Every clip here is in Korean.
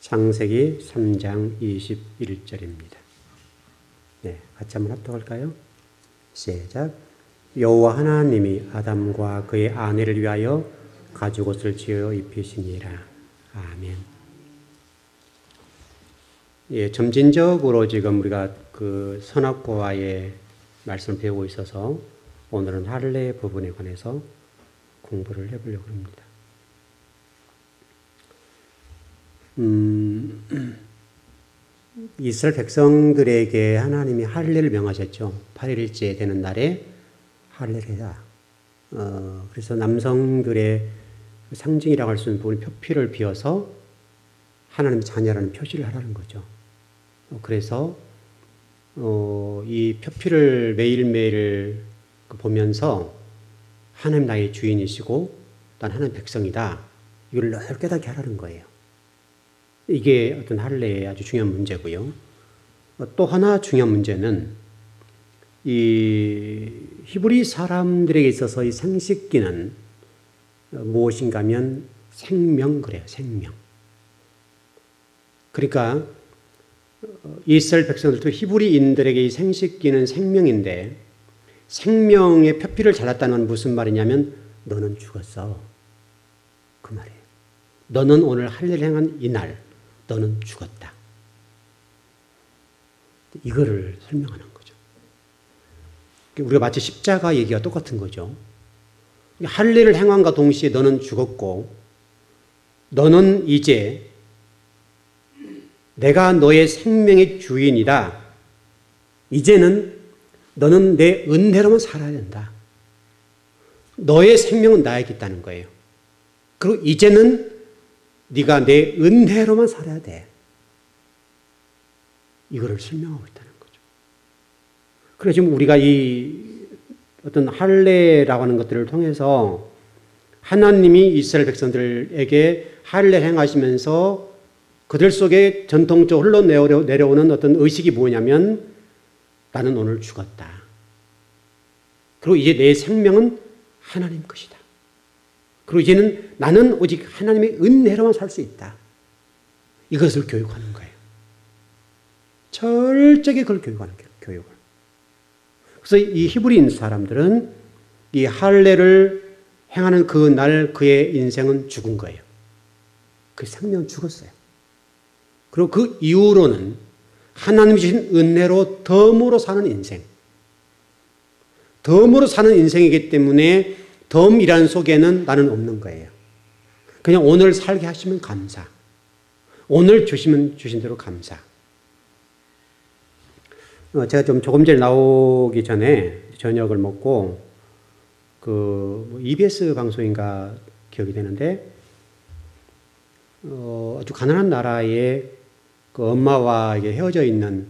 창세기 3장 21절입니다. 네, 같이 한번 합독할까요? 시작. 여호와 하나님이 아담과 그의 아내를 위하여 가죽옷을 지어 입히시니라. 아멘. 예, 점진적으로 지금 우리가 그 선악과의 말씀을 배우고 있어서 오늘은 할례 부분에 관해서 공부를 해보려고 합니다. 이스라엘 백성들에게 하나님이 할례를 명하셨죠. 8일째 되는 날에 할례를 해라. 그래서 남성들의 상징이라고 할 수 있는 부분 표피를 비워서 하나님의 자녀라는 표시를 하라는 거죠. 그래서 이 표피를 매일매일 보면서 하나님 나의 주인이시고 난 하나님 백성이다. 이걸 늘 깨닫게 하라는 거예요. 이게 어떤 할례의 아주 중요한 문제고요. 또 하나 중요한 문제는 이 히브리 사람들에게 있어서 이 생식기는 무엇인가 하면 생명 그래요. 생명. 그러니까 이스라엘 백성들도 히브리인들에게 이 생식기는 생명인데 생명의 표피를 잘랐다는 건 무슨 말이냐면 너는 죽었어. 그 말이에요. 너는 오늘 할례를 행한 이날 너는 죽었다. 이거를 설명하는 거죠. 우리가 마치 십자가 얘기가 똑같은 거죠. 할례를 행함과 동시에 너는 죽었고 너는 이제 내가 너의 생명의 주인이다. 이제는 너는 내 은혜로만 살아야 된다. 너의 생명은 나에게 있다는 거예요. 그리고 이제는 네가 내 은혜로만 살아야 돼. 이거를 설명하고 있다는 거죠. 그래서 지금 우리가 이 어떤 할례라고 하는 것들을 통해서 하나님이 이스라엘 백성들에게 할례를 행하시면서 그들 속에 전통적으로 흘러내려오는 어떤 의식이 뭐냐면 나는 오늘 죽었다. 그리고 이제 내 생명은 하나님 것이다. 그리고 이제는 나는 오직 하나님의 은혜로만 살 수 있다. 이것을 교육하는 거예요. 철저하게 그걸 교육하는 거예요. 교육을. 그래서 이 히브리인 사람들은 이 할례를 행하는 그 날 그의 인생은 죽은 거예요. 그 생명은 죽었어요. 그리고 그 이후로는 하나님이 주신 은혜로 덤으로 사는 인생. 덤으로 사는 인생이기 때문에 덤이라는 속에는 나는 없는 거예요. 그냥 오늘 살게 하시면 감사. 오늘 주신 대로 감사. 제가 조금 전에 나오기 전에 저녁을 먹고 EBS 방송인가 기억이 되는데 아주 가난한 나라에 그 엄마와 헤어져 있는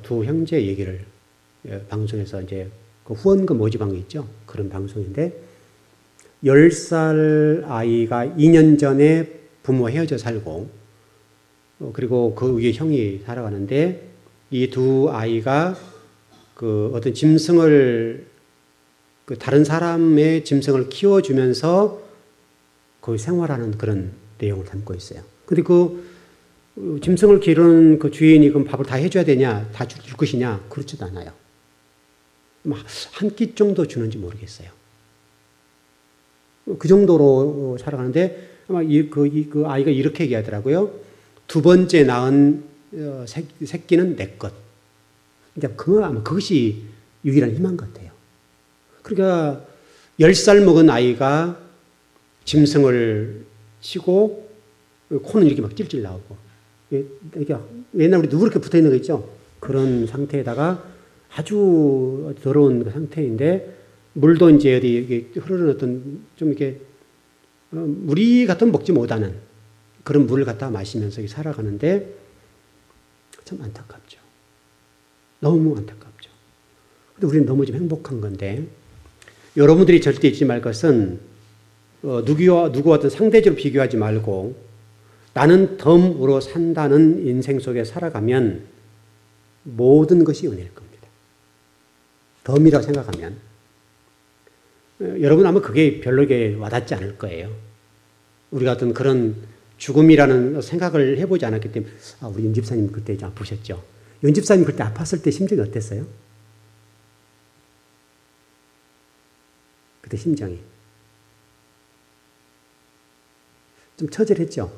두 형제 얘기를 방송에서 이제 그 후원금 모집한 게 있죠. 그런 방송인데 10살 아이가 2년 전에 부모와 헤어져 살고 그리고 그 위에 형이 살아가는데 이 두 아이가 그 어떤 짐승을 그 다른 사람의 짐승을 키워주면서 거기 생활하는 그런 내용을 담고 있어요. 근데 그 짐승을 기르는 그 주인이 그럼 밥을 다 해줘야 되냐? 다 줄 것이냐? 그렇지도 않아요. 한 끼 정도 주는지 모르겠어요. 그 정도로 살아가는데 아마 그 아이가 이렇게 얘기하더라고요. 두 번째 낳은 새끼는 내 것. 이제 아마 그것이 유일한 희망 같아요. 그러니까 10살 먹은 아이가 짐승을 치고 코는 이렇게 막 찔찔 나오고 옛날 우리 누렇게 붙어 있는 거 있죠? 그런 상태에다가 아주 더러운 그 상태인데 물도 이제 어디 흐르는 어떤 좀 이렇게 우리 같은 먹지 못하는 그런 물을 갖다 마시면서 살아가는데 참 안타깝죠. 너무 안타깝죠. 근데 우리는 너무 좀 행복한 건데 여러분들이 절대 잊지 말 것은 누구와 어떤 상대적으로 비교하지 말고 나는 덤으로 산다는 인생 속에 살아가면 모든 것이 은혜일 겁니다. 덤이라고 생각하면 여러분 아마 그게 별로 와닿지 않을 거예요. 우리가 어떤 그런 죽음이라는 생각을 해보지 않았기 때문에, 우리 윤 집사님 그때 좀 아프셨죠? 윤 집사님 그때 아팠을 때 심정이 어땠어요? 그때 심정이. 좀 처절했죠?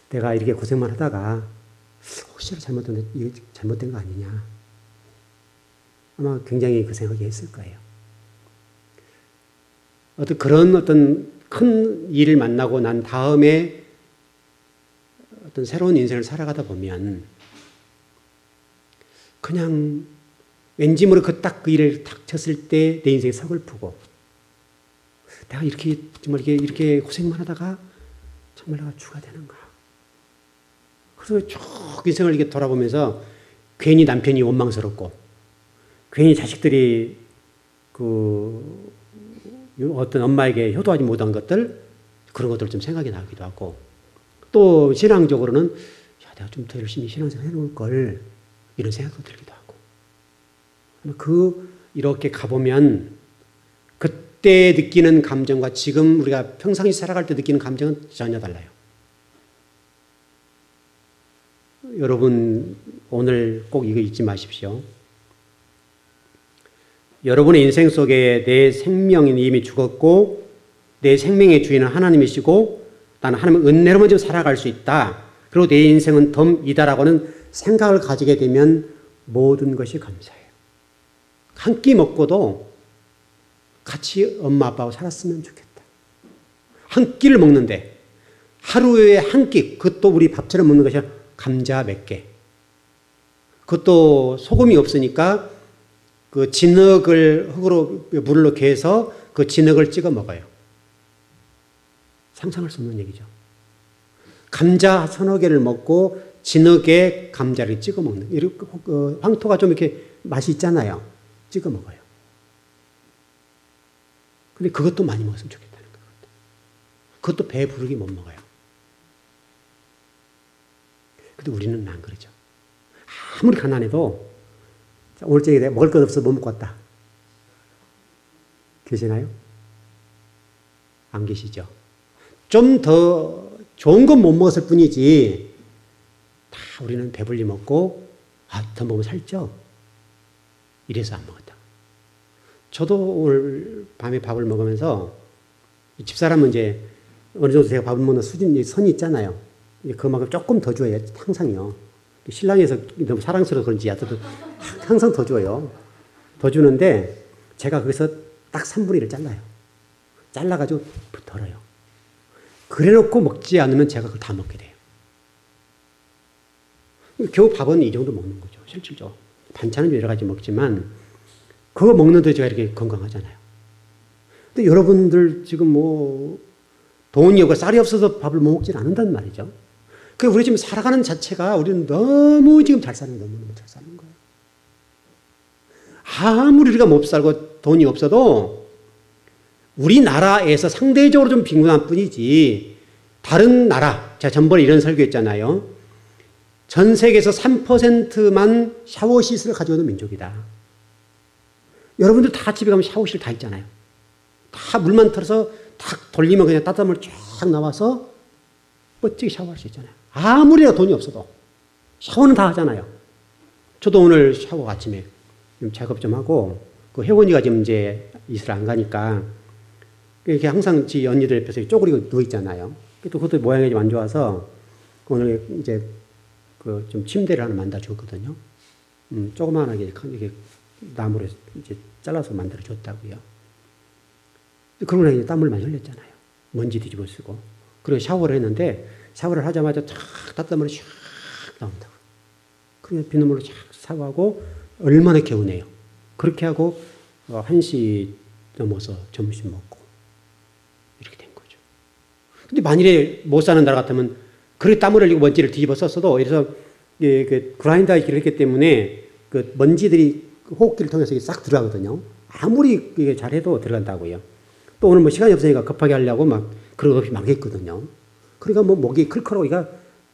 내가 이렇게 고생만 하다가 혹시나 이게 잘못된 거 아니냐. 아마 굉장히 그 생각이 했을 거예요. 그런 큰 일을 만나고 난 다음에 새로운 인생을 살아가다 보면 그냥 왠지 모르게 그 일을 탁 쳤을 때 내 인생이 서글프고, 내가 정말 이렇게 고생만 하다가 정말 내가 죽어야 되는가. 그래서 쭉 인생을 이렇게 돌아보면서 괜히 남편이 원망스럽고, 괜히 자식들이 어떤 엄마에게 효도하지 못한 것들, 그런 것들 좀 생각이 나기도 하고, 또 신앙적으로는 내가 좀 더 열심히 신앙생활 해놓을 걸, 이런 생각도 들기도 하고. 이렇게 가보면 그때 느끼는 감정과 지금 우리가 평상시 살아갈 때 느끼는 감정은 전혀 달라요. 여러분 오늘 꼭 이거 잊지 마십시오. 여러분의 인생 속에 내 생명이 이미 죽었고 내 생명의 주인은 하나님이시고 나는 하나님의 은혜로만 지금 살아갈 수 있다. 그리고 내 인생은 덤이다라고 하는 생각을 가지게 되면 모든 것이 감사해요. 한 끼 먹고도 같이 엄마 아빠하고 살았으면 좋겠다. 한 끼를 먹는데 하루에 한 끼, 그것도 우리 밥처럼 먹는 것이 아니라 감자 몇 개. 그것도 소금이 없으니까 그 진흙을 흙으로 물로 개서 그 진흙을 찍어 먹어요. 상상할 수 없는 얘기죠. 감자 서너 개를 먹고 진흙에 감자를 찍어 먹는. 황토가 좀 이렇게 맛이 있잖아요. 찍어 먹어요. 근데 그것도 많이 먹었으면 좋겠다는 거예요. 그것도 배 부르게 못 먹어요. 근데 우리는 안 그러죠. 아무리 가난해도 오늘 저녁에 내가 먹을 것 없어서 못 먹고 왔다. 계시나요? 안 계시죠? 좀 더 좋은 건 못 먹었을 뿐이지 다 우리는 배불리 먹고 더 먹으면 살쪄. 이래서 안 먹었다. 저도 오늘 밤에 밥을 먹으면서 집사람은 이제 어느 정도 제가 밥을 먹는 선이 있잖아요. 그만큼 조금 더 줘야 항상요. 신랑에서 너무 사랑스러워서 그런지 야도 항상 더 줘요. 더 주는데 제가 거기서 딱 3분의 1을 잘라요. 잘라가지고 덜어요. 그래놓고 먹지 않으면 제가 그걸 다 먹게 돼요. 겨우 밥은 이 정도 먹는 거죠. 실질적으로. 반찬은 여러 가지 먹지만 그거 먹는데 제가 이렇게 건강하잖아요. 근데 여러분들 지금 돈이 없고 쌀이 없어서 밥을 못 먹지 않는단 말이죠. 그 우리 지금 살아가는 자체가 우리는 너무 지금 잘 사는 거예요. 너무너무 잘 사는 거예요. 아무리 우리가 못 살고 돈이 없어도 우리나라에서 상대적으로 좀 빈곤한 뿐이지 다른 나라, 제가 전번에 이런 설교했잖아요. 전 세계에서 3%만 샤워시설을 가지고 있는 민족이다. 여러분들 다 집에 가면 샤워실 다 있잖아요. 다 물만 틀어서 탁 돌리면 그냥 따뜻한 물 쫙 나와서 멋지게 샤워할 수 있잖아요. 아무리 돈이 없어도 샤워는 다 하잖아요. 저도 오늘 샤워 아침에 좀 작업 좀 하고 그 혜원이가 지금 이제 이슬 안 가니까 이렇게 항상 지 언니들 옆에서 쪼그리고 누워 있잖아요. 또 그것도 모양이 좀 안 좋아서 오늘 이제 그 좀 침대를 하나 만들어 줬거든요. 조그만하게 이렇게 나무로 이제 잘라서 만들어 줬다고요. 그러고 나서 땀을 많이 흘렸잖아요. 먼지 뒤집어 쓰고. 그리고 샤워를 했는데 샤워를 하자마자 탁 따뜻한 물이 샥 나온다고. 그리고 비눗물로 샥 샤워하고 얼마나 개운해요. 그렇게 하고 1시 넘어서 점심 먹고 이렇게 된 거죠. 근데 만일에 못 사는 나라 같으면 그렇게 땀을 흘리고 먼지를 뒤집어 썼어도 그래서 그 그라인더에 길을 했기 때문에 그 먼지들이 호흡기를 통해서 싹 들어가거든요. 아무리 이게 잘해도 들어간다고요. 또 오늘 시간이 없으니까 급하게 하려고 막 그런 거 없이 막 했거든요. 그러니까 목이 클컬하고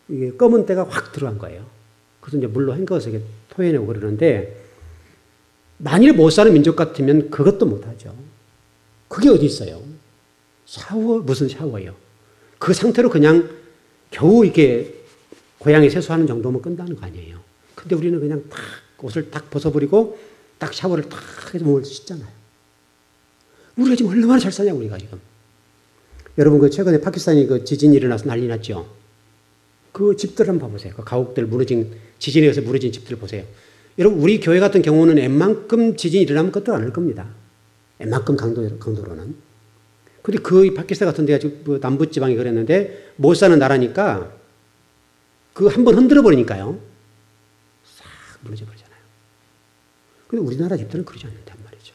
이게 검은 때가 확 들어간 거예요. 그래서 이제 물로 헹궈서 이렇게 토해내고 그러는데 만일에 못 사는 민족 같으면 그것도 못 하죠. 그게 어디 있어요? 무슨 샤워예요? 그 상태로 그냥 겨우 이렇게 고양이 세수하는 정도면 끝나는 거 아니에요. 근데 우리는 그냥 딱 옷을 딱 벗어버리고 딱 샤워를 딱 해서 몸을 씻잖아요. 우리가 지금 얼마나 잘 사냐, 우리가 지금. 여러분, 그 최근에 파키스탄이 그 지진이 일어나서 난리 났죠. 그 집들 한번 봐보세요. 그 가옥들 지진에 의해서 무너진 집들 보세요. 여러분, 우리 교회 같은 경우는 웬만큼 지진이 일어나면 그것도 않을 겁니다. 웬만큼 강도로는. 근데 그 파키스탄 같은 데가 지금 남부지방이 그랬는데 못 사는 나라니까 그 한번 흔들어 버리니까요. 싹 무너져 버리잖아요. 근데 우리나라 집들은 그러지 않는단 말이죠.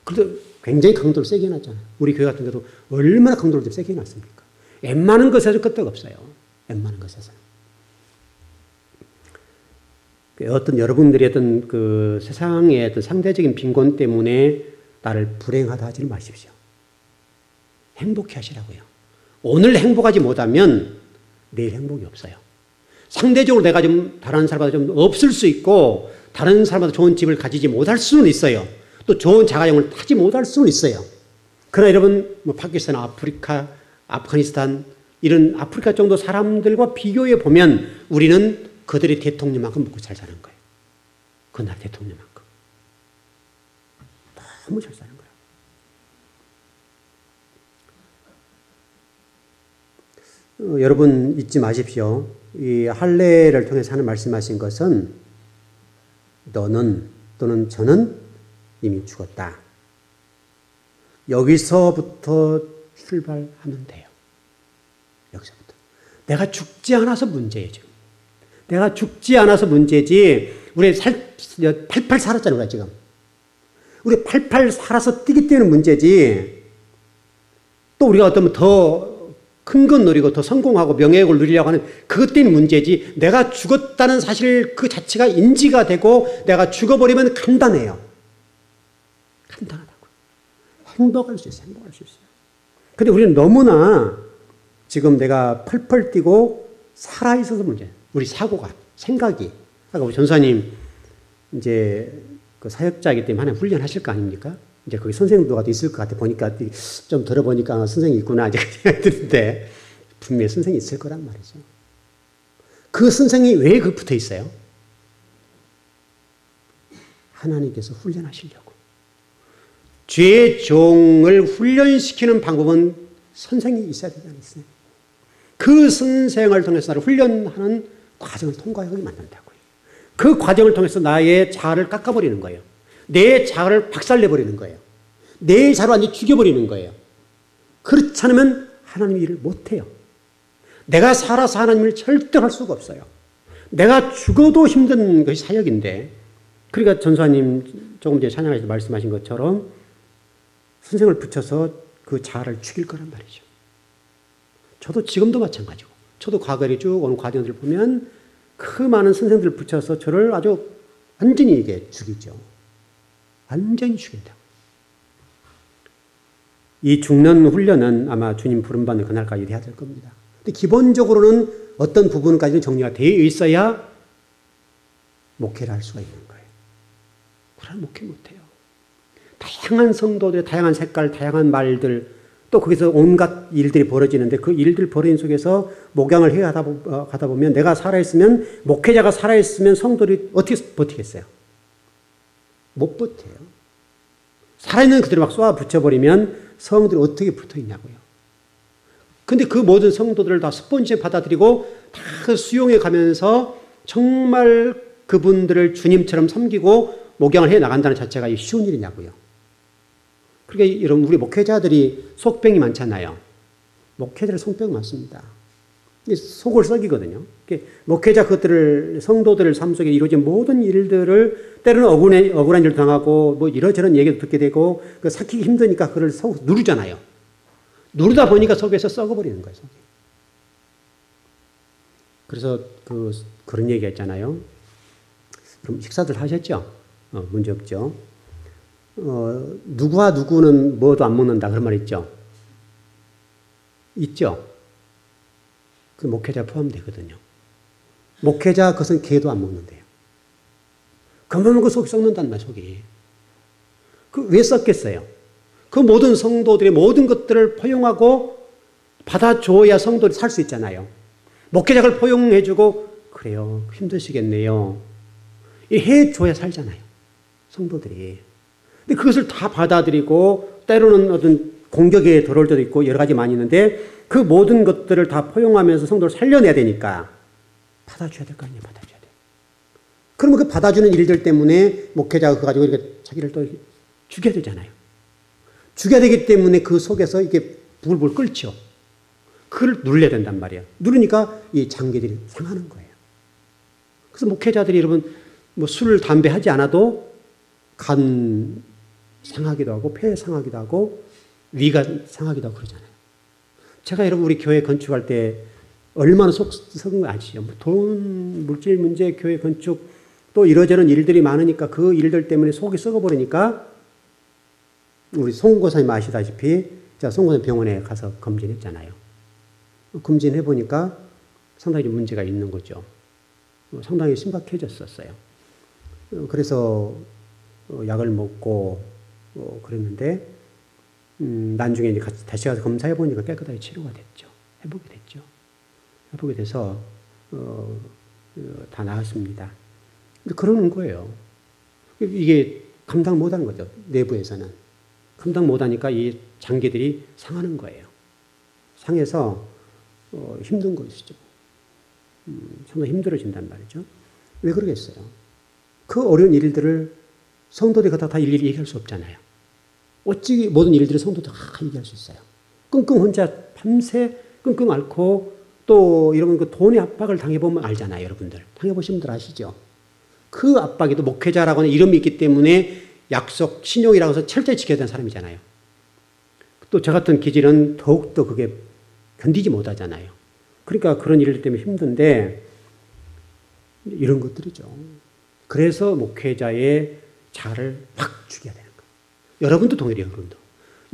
그래도 굉장히 강도를 세게 해놨잖아요. 우리 교회 같은 데도 얼마나 강도를 좀 세게 해놨습니까? 웬만한 것에서 끄떡 없어요. 웬만한 것에서. 어떤 여러분들이 어떤 그 세상의 어떤 상대적인 빈곤 때문에 나를 불행하다 하지는 마십시오. 행복해 하시라고요. 오늘 행복하지 못하면 내일 행복이 없어요. 상대적으로 내가 좀 다른 사람보다 좀 없을 수 있고 다른 사람보다 좋은 집을 가지지 못할 수는 있어요. 또 좋은 자가용을 타지 못할 수는 있어요. 그러나 여러분, 뭐 파키스탄, 아프리카, 아프가니스탄 이런 아프리카 정도 사람들과 비교해 보면 우리는 그들의 대통령만큼 먹고 잘 사는 거예요. 그 나라 대통령만큼. 너무 잘 사는 거예요. 여러분 잊지 마십시오. 이 할례를 통해서 하는 말씀하신 것은 너는 또는 저는 이미 죽었다. 여기서부터 출발하면 돼요. 여기서부터. 내가 죽지 않아서 문제예요, 지금. 내가 죽지 않아서 문제지. 우리 팔팔 살았잖아요, 우리가 지금. 우리 팔팔 살아서 뛰기 때문에 문제지. 또 우리가 어쩌면 더 큰 건 누리고 더 성공하고 명예욕을 누리려고 하는 그것 때문에 문제지. 내가 죽었다는 사실 그 자체가 인지가 되고 내가 죽어버리면 간단해요. 간단하다고요. 행복할 수 있어요. 행복할 수 있어요. 근데 우리는 너무나 지금 내가 펄펄 뛰고 살아있어서 문제예요. 우리 사고가, 생각이. 아까 우리 전사님 이제 그 사역자이기 때문에 하나 훈련하실 거 아닙니까? 이제 거기 선생님도 있을 것 같아. 보니까 좀 들어보니까 선생님이 있구나. 이제 그냥 드는데 분명히 선생님이 있을 거란 말이죠. 그 선생님이 왜 그 붙어 있어요? 하나님께서 훈련하시려고. 죄의 종을 훈련시키는 방법은 선생이 있어야 되지 않겠어요? 그 선생을 통해서 나를 훈련하는 과정을 통과하게 만든다고요. 그 과정을 통해서 나의 자아를 깎아버리는 거예요. 내 자아를 박살내버리는 거예요. 내 자아를 완전히 죽여버리는 거예요. 그렇지 않으면 하나님 일을 못해요. 내가 살아서 하나님을 절대 할 수가 없어요. 내가 죽어도 힘든 것이 사역인데, 그러니까 전사님 조금 전에 찬양에서 말씀하신 것처럼 선생을 붙여서 그 자아를 죽일 거란 말이죠. 저도 지금도 마찬가지고, 저도 과거에 쭉 오는 과정들을 보면 그 많은 선생들을 붙여서 저를 아주 완전히 이게 죽이죠. 완전히 죽인다고. 이 죽는 훈련은 아마 주님 부름받는 그날까지 해야 될 겁니다. 근데 기본적으로는 어떤 부분까지는 정리가 되어 있어야 목회를 할 수가 있는 거예요. 그러나 목회 못해요. 다양한 성도들의 다양한 색깔, 다양한 말들, 또 거기서 온갖 일들이 벌어지는데 그 일들 벌어진 속에서 목양을 해 가다 보면 내가 살아있으면, 목회자가 살아있으면 성도들이 어떻게 버티겠어요? 못 버텨요. 살아있는 그대로 막 쏘아 붙여버리면 성들이 어떻게 붙어 있냐고요. 근데 그 모든 성도들을 다 스폰지에 받아들이고 다 수용해 가면서 정말 그분들을 주님처럼 섬기고 목양을 해 나간다는 자체가 쉬운 일이냐고요. 그러니까 여러분, 우리 목회자들이 속병이 많잖아요. 목회자들 속병이 많습니다. 속을 썩이거든요. 목회자 그것들을, 성도들을 삶 속에 이루어진 모든 일들을 때로는 억울한 일을 당하고 뭐 이러저런 얘기도 듣게 되고 그 삭히기 힘드니까 그걸 속 누르잖아요. 누르다 보니까 속에서 썩어버리는 거예요. 속에. 그래서 그런 얘기가 있잖아요. 그럼 식사들 하셨죠? 문제 없죠? 누구와 누구는 뭐도 안 먹는다 그런 말 있죠? 있죠? 그 목회자 포함되거든요. 목회자 그것은 개도 안 먹는데요. 그만 먹고 속이 썩는단 말이에요. 속이. 왜 썩겠어요? 그 모든 성도들의 모든 것들을 포용하고 받아줘야 성도들이 살 수 있잖아요. 목회자를 포용해주고 그래요. 힘드시겠네요. 해줘야 살잖아요. 성도들이. 근데 그것을 다 받아들이고 때로는 어떤 공격에 들어올 때도 있고 여러 가지 많이 있는데 그 모든 것들을 다 포용하면서 성도를 살려내야 되니까 받아줘야 될 거 아니에요. 받아줘야 돼. 그러면 그 받아주는 일들 때문에 목회자가 그거 가지고 이렇게 자기를 또 죽여야 되잖아요. 죽여야 되기 때문에 그 속에서 이게 불불 끓죠. 그걸 누려야 된단 말이에요. 누르니까 이 장기들이 상하는 거예요. 그래서 목회자들이 여러분 뭐 술, 담배 하지 않아도 간 상하기도 하고 폐 상하기도 하고 위가 상하기도 하고 그러잖아요. 제가 여러분 우리 교회 건축할 때 얼마나 속썩은 거 아시죠? 뭐 돈, 물질 문제, 교회 건축 또 이러저런 일들이 많으니까 그 일들 때문에 속이 썩어버리니까 우리 송고사님 아시다시피 제가 송고사님 병원에 가서 검진했잖아요. 검진해보니까 상당히 문제가 있는 거죠. 상당히 심각해졌었어요. 그래서 약을 먹고 그랬는데 나중에 이제 다시 가서 검사해보니까 깨끗하게 치료가 됐죠. 회복이 됐죠. 회복이 돼서 다 나았습니다. 근데 그러는 거예요. 이게 감당 못하는 거죠. 내부에서는. 감당 못하니까 이 장기들이 상하는 거예요. 상해서 힘든 것이죠. 상당히 힘들어진단 말이죠. 왜 그러겠어요? 그 어려운 일들을 성도들이 갖다 다 일일이 얘기할 수 없잖아요. 어찌 모든 일들을 성도들이 다 얘기할 수 있어요. 끙끙 혼자 밤새 끙끙 앓고 또 여러분 그 돈의 압박을 당해보면 알잖아요. 여러분들. 당해보신 분들 아시죠? 그 압박에도 목회자라고 하는 이름이 있기 때문에 약속, 신용이라고 해서 철저히 지켜야 되는 사람이잖아요. 또 저 같은 기질은 더욱더 그게 견디지 못하잖아요. 그러니까 그런 일들 때문에 힘든데 이런 것들이죠. 그래서 목회자의 자아를 확 죽여야 되는 거예요. 여러분도 동일해요.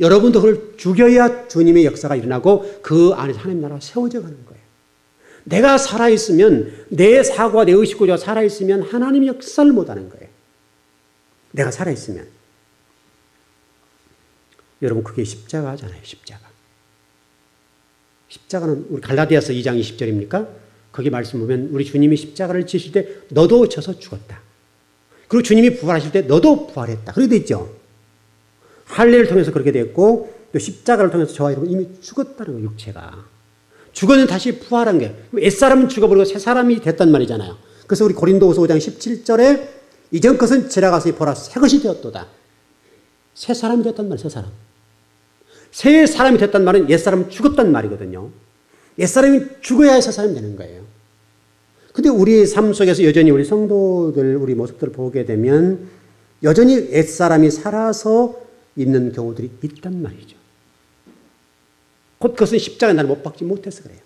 여러분도 그걸 죽여야 주님의 역사가 일어나고 그 안에서 하나님 나라가 세워져 가는 거예요. 내가 살아있으면 내 사고와 내 의식구조가 살아있으면 하나님의 역사를 못하는 거예요. 내가 살아있으면. 여러분 그게 십자가잖아요. 십자가. 십자가는 우리 갈라디아서 2장 20절입니까? 거기 말씀 보면 우리 주님이 십자가를 지실 때 너도 져서 죽었다. 그리고 주님이 부활하실 때 너도 부활했다. 그렇게 돼 있죠. 할례를 통해서 그렇게 됐고 또 십자가를 통해서 저와 여러분 이미 죽었다는 거예요. 육체가. 죽었는데 다시 부활한 거예요. 옛사람은 죽어버리고 새 사람이 됐단 말이잖아요. 그래서 우리 고린도후서 5장 17절에 이전 것은 지나가서 보라 새 것이 되었도다. 새 사람이 됐단 말이에요. 새 사람. 새 사람이 됐단 말은 옛사람은 죽었단 말이거든요. 옛사람이 죽어야 새 사람이 되는 거예요. 근데 우리 삶 속에서 여전히 우리 성도들, 우리 모습들을 보게 되면 여전히 옛사람이 살아서 있는 경우들이 있단 말이죠. 곧 그것은 십자가에 나를 못 박지 못해서 그래요.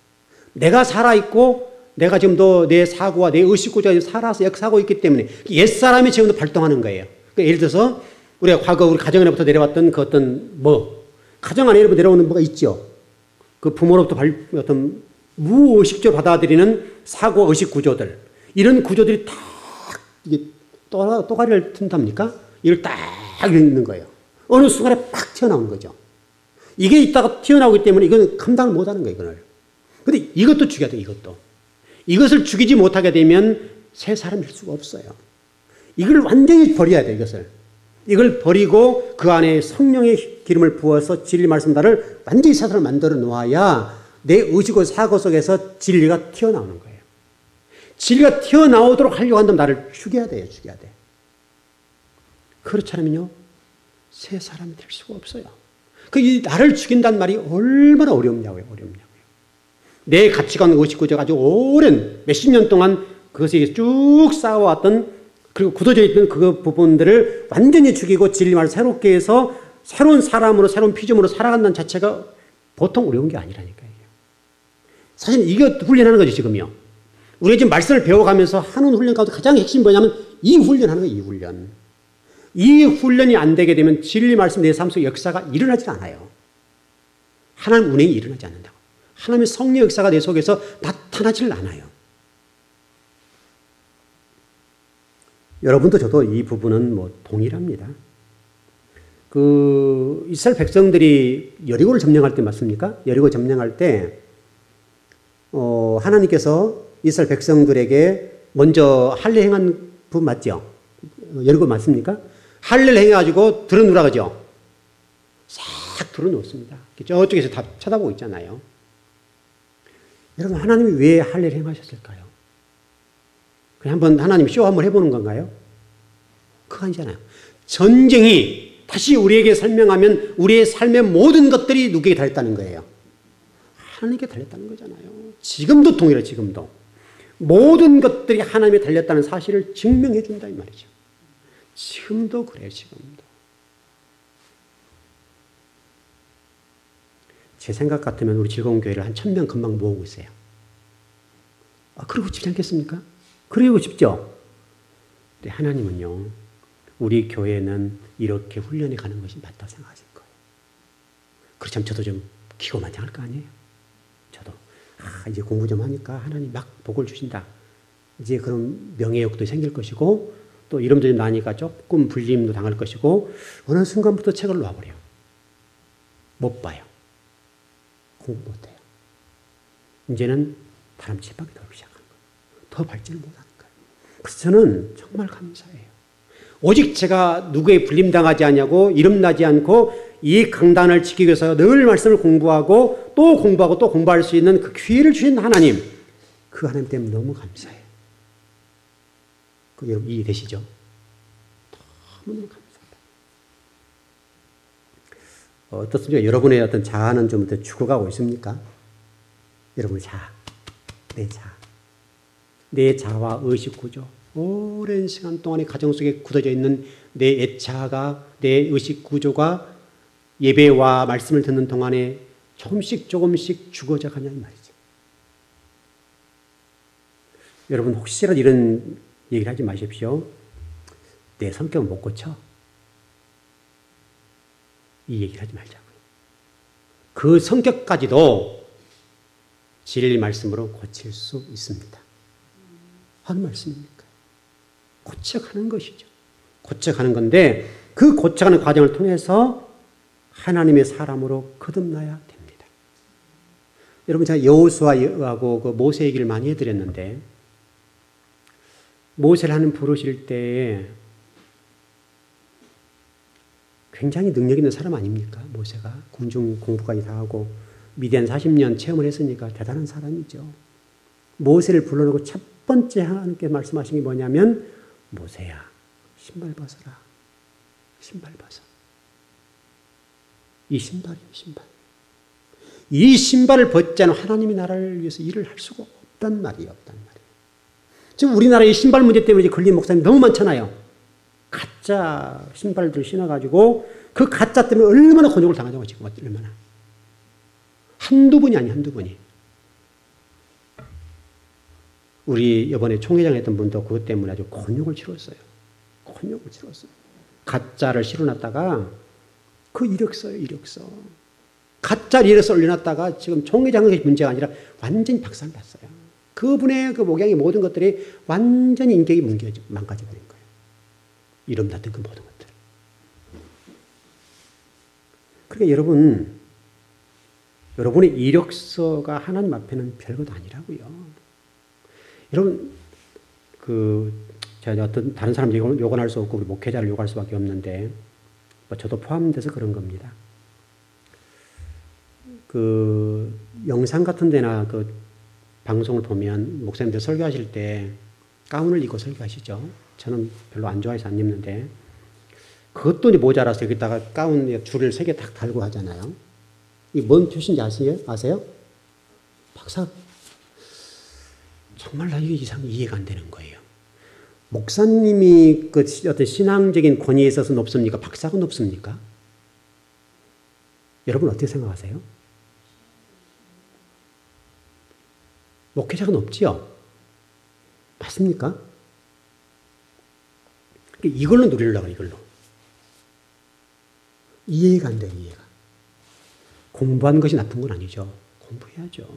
내가 살아있고 내가 지금도 내 사고와 내 의식구조가 살아서 역사하고 있기 때문에 옛사람이 지금도 발동하는 거예요. 그러니까 예를 들어서 우리가 과거 우리 가정에로부터 내려왔던 그 어떤 가정 안에 내려오는 뭐가 있죠. 그 부모로부터 어떤 무의식적으로 받아들이는 사고 의식 구조들. 이런 구조들이 딱 이게 또가리를 튼답니까? 이걸 딱 있는 거예요. 어느 순간에 팍 튀어나오는 거죠. 이게 있다가 튀어나오기 때문에 이건 감당을 못 하는 거예요, 이걸. 근데 이것도 죽여야 돼, 이것도. 이것을 죽이지 못하게 되면 새 사람이 될 수가 없어요. 이걸 완전히 버려야 돼, 이것을. 이걸 버리고 그 안에 성령의 기름을 부어서 진리 말씀들을 완전히 새 사람을 만들어 놓아야 내 의식과 사고 속에서 진리가 튀어나오는 거예요. 진리가 튀어나오도록 하려고 한다면 나를 죽여야 돼요, 죽여야 돼. 그렇지 않으면요, 새 사람이 될 수가 없어요. 이 나를 죽인다는 말이 얼마나 어렵냐고요, 어렵냐고요. 내 가치관, 의식구조가 아주 오랜 몇십 년 동안 그것이 쭉 쌓아왔던 그리고 굳어져 있던 그 부분들을 완전히 죽이고 진리 말을 새롭게 해서 새로운 사람으로 새로운 피조물로 살아간다는 자체가 보통 어려운 게 아니라니까요. 사실 이거 훈련하는 거죠, 지금요. 우리가 지금 말씀을 배워가면서 하는 훈련 가운데 가장 핵심이 뭐냐면 이 훈련하는 거예요, 이 훈련. 이 훈련이 안 되게 되면 진리 말씀 내 삶 속에 역사가 일어나지 않아요. 하나님 운행이 일어나지 않는다고. 하나님의 성령 역사가 내 속에서 나타나질 않아요. 여러분도 저도 이 부분은 동일합니다. 그 이스라엘 백성들이 여리고를 점령할 때 맞습니까? 여리고 점령할 때 하나님께서 이스라엘 백성들에게 먼저 할례 행한 분 맞죠? 여리고 맞습니까? 할례를 행해가지고 들어누라 그죠? 싹 들어놓습니다. 저쪽에서 다 쳐다보고 있잖아요. 여러분 하나님이 왜 할례를 행하셨을까요? 그냥 한번 하나님 쇼 한번 해보는 건가요? 그거 아니잖아요. 전쟁이 다시 우리에게 설명하면 우리의 삶의 모든 것들이 누구에게 달렸다는 거예요? 하나님께 달렸다는 거잖아요. 지금도 동일해 지금도. 모든 것들이 하나님에 달렸다는 사실을 증명해 준다 이 말이죠. 지금도 그래요. 지금도. 제 생각 같으면 우리 즐거운 교회를 한 1000명 금방 모으고 있어요. 그러고 싶지 않겠습니까? 그러고 싶죠? 근데 하나님은요. 우리 교회는 이렇게 훈련해 가는 것이 맞다고 생각하실 거예요. 그렇다면 저도 좀 기고만장할 거 아니에요? 저도 이제 공부 좀 하니까 하나님 막 복을 주신다. 이제 그런 명예욕도 생길 것이고 또 이름도 좀 나니까 조금 불림도 당할 것이고 어느 순간부터 책을 놔버려요. 못 봐요. 공부 못해요. 이제는 바람치박이 돌기 시작한 거예요. 더 발전을 못하는 거예요. 그래서 저는 정말 감사해요. 오직 제가 누구의 불림당하지 않냐고 이름나지 않고 이 강단을 지키기 위해서 늘 말씀을 공부하고 또 공부하고 또 공부할 수 있는 그 기회를 주신 하나님, 그 하나님 때문에 너무 감사해요. 여러분 이해되시죠? 너무너무 감사합니다. 어떻습니까? 여러분의 어떤 자아는 좀 죽어가고 있습니까? 여러분의 자아, 내 자아. 내 자아와 의식 구조. 오랜 시간 동안의 가정 속에 굳어져 있는 내 애자아가, 내 의식 구조가 예배와 말씀을 듣는 동안에 조금씩 죽어져 가냐 이 말이죠. 여러분 혹시라도 이런 얘기를 하지 마십시오. 내 성격은 못 고쳐. 이 얘기를 하지 말자고요. 그 성격까지도 진리 말씀으로 고칠 수 있습니다. 하는 말씀입니까? 고쳐가는 것이죠. 고쳐가는 건데 그 고쳐가는 과정을 통해서 하나님의 사람으로 거듭나야 됩니다. 여러분 제가 여호수아하고 그 모세 얘기를 많이 해드렸는데 모세를 하는 부르실 때에 굉장히 능력 있는 사람 아닙니까? 모세가 궁중 공부까지 다 하고 미디안 40년 체험을 했으니까 대단한 사람이죠. 모세를 불러놓고 첫 번째 하나님께 말씀하신 게 뭐냐면 모세야 신발 벗어라. 신발 벗어. 이 신발이에요. 신발. 이 신발을 벗지 않으면 하나님의 나라를 위해서 일을 할 수가 없단 말이에요. 없단 말이에요. 지금 우리나라의 신발 문제 때문에 걸린 목사님 너무 많잖아요. 가짜 신발들 신어가지고 그 가짜 때문에 얼마나 곤욕을 당하냐고 지금 얼마나. 한두 분이 아니 한두 분이. 우리 이번에 총회장 했던 분도 그것 때문에 아주 곤욕을 치렀어요. 곤욕을 치렀어요. 가짜를 실어놨다가 그 이력서요, 이력서. 가짜 이력서 올려놨다가 지금 총회장의 문제가 아니라 완전히 박살났어요. 그분의 그 목양의 모든 것들이 완전히 인격이 망가져버린 거예요. 이름 같은 그 모든 것들. 그러니까 여러분의 이력서가 하나님 앞에는 별것 아니라고요. 여러분, 제가 어떤 다른 사람 욕은 할 수 없고 우리 목회자를 욕할 수밖에 없는데 저도 포함돼서 그런 겁니다. 그 영상 같은 데나 그 방송을 보면 목사님들 설교하실 때 가운을 입고 설교하시죠. 저는 별로 안 좋아해서 안 입는데 그것도 모자라서 여기다가 가운 줄을 3개 딱 달고 하잖아요. 이게 뭔 뜻인지 아세요? 박사 정말 나 이게 이해가 안 되는 거예요. 목사님이 그 어떤 신앙적인 권위에 있어서 높습니까? 박사가 높습니까? 여러분 어떻게 생각하세요? 목회자가 높지요? 맞습니까? 이걸로 누리려고 이걸로. 이해가 안 돼요, 이해가. 공부한 것이 나쁜 건 아니죠. 공부해야죠.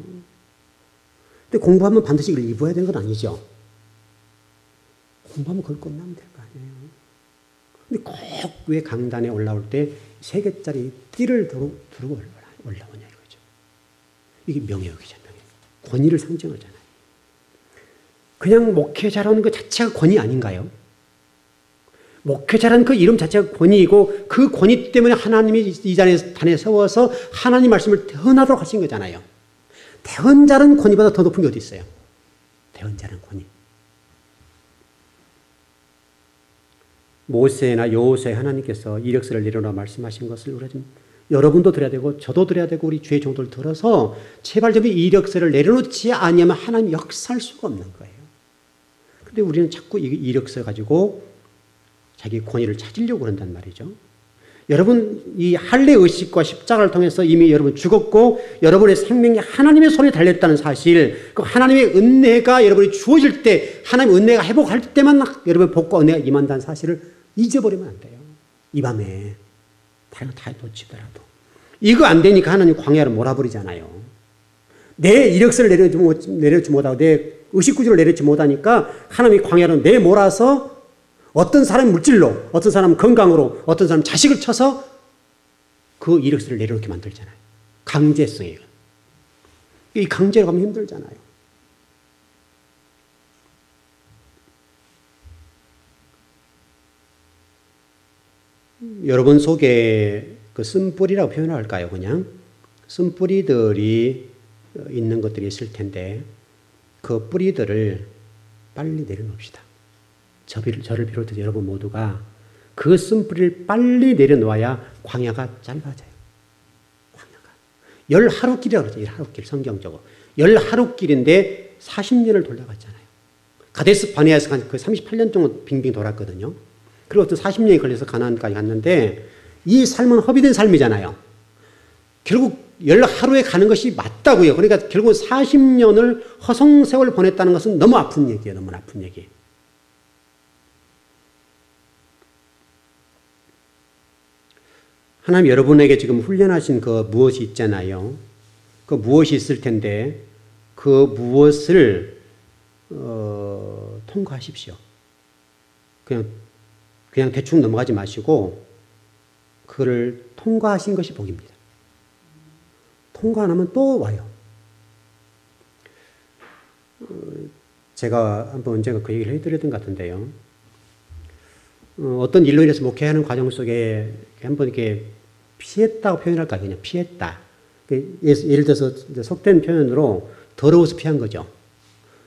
근데 공부하면 반드시 이걸 입어야 되는 건 아니죠. 공부하면 그걸 끝나면 될 거 아니에요. 근데 꼭 왜 강단에 올라올 때 3개짜리 띠를 두르고 올라오냐 이거죠. 이게 명예욕이죠. 권위를 상징하잖아요. 그냥 목회 잘하는 것 자체가 권위 아닌가요? 목회 잘하는 그 이름 자체가 권위이고 그 권위 때문에 하나님이 이 단에 세워서 하나님 말씀을 대언하도록 하신 거잖아요. 대언자는 권위보다 더 높은 게 어디 있어요? 대언자는 권위. 모세나 여호수아에 하나님께서 이력서를 내려놓아 말씀하신 것을 우리가 좀 여러분도 들어야 되고 저도 들어야 되고 우리 주의 종들 들어서 제발 좀 이력서를 내려놓지 아니하면 하나님 역사할 수가 없는 거예요. 근데 우리는 자꾸 이 이력서 가지고 자기 권위를 찾으려고 그런단 말이죠. 여러분 이 할례 의식과 십자가를 통해서 이미 여러분 죽었고 여러분의 생명이 하나님의 손에 달렸다는 사실, 그 하나님의 은혜가 여러분이 주어질 때 하나님의 은혜가 회복할 때만 여러분의 복과 은혜가 임한다는 사실을 잊어버리면 안 돼요. 이 밤에 다 놓치더라도. 이거 안 되니까 하나님 광야로 몰아버리잖아요. 내 이력서를 내려놓지 못하고 내 의식구조를 내려놓지 못하니까 하나님이 광야로 내몰아서 어떤 사람 물질로, 어떤 사람 건강으로, 어떤 사람 자식을 쳐서 그 이력서를 내려놓게 만들잖아요. 강제성이에요. 이 강제로 가면 힘들잖아요. 여러분 속에 그 쓴뿌리라고 표현할까요? 그냥 쓴뿌리들이 있는 것들이 있을 텐데 그 뿌리들을 빨리 내려놓읍시다. 저를 비롯해서 여러분 모두가 그 쓴뿌리를 빨리 내려놓아야 광야가 짧아져요. 광야가. 10하루길이라고 그러죠. 10하루길 성경적으로. 10하루길인데 40년을 돌아갔잖아요. 가데스 바네아에서 그 38년 동안 빙빙 돌았거든요. 그리고 또 40년이 걸려서 가나안까지 갔는데 이 삶은 허비된 삶이잖아요. 결국 10하루에 가는 것이 맞다고요. 그러니까 결국 40년을 허송세월 보냈다는 것은 너무 아픈 얘기예요. 너무 아픈 얘기. 하나님 여러분에게 지금 훈련하신 그 무엇이 있잖아요. 그 무엇이 있을 텐데 그 무엇을 통과하십시오. 그냥 대충 넘어가지 마시고 그를 통과하신 것이 복입니다. 통과 안 하면 또 와요. 제가 한번 언젠가 그 얘기를 해드렸던 것 같은데요. 어떤 일로 인해서 목회하는 과정 속에 한번 이렇게 피했다고 표현할까요? 그냥 피했다. 예를 들어서 속된 표현으로 더러워서 피한 거죠.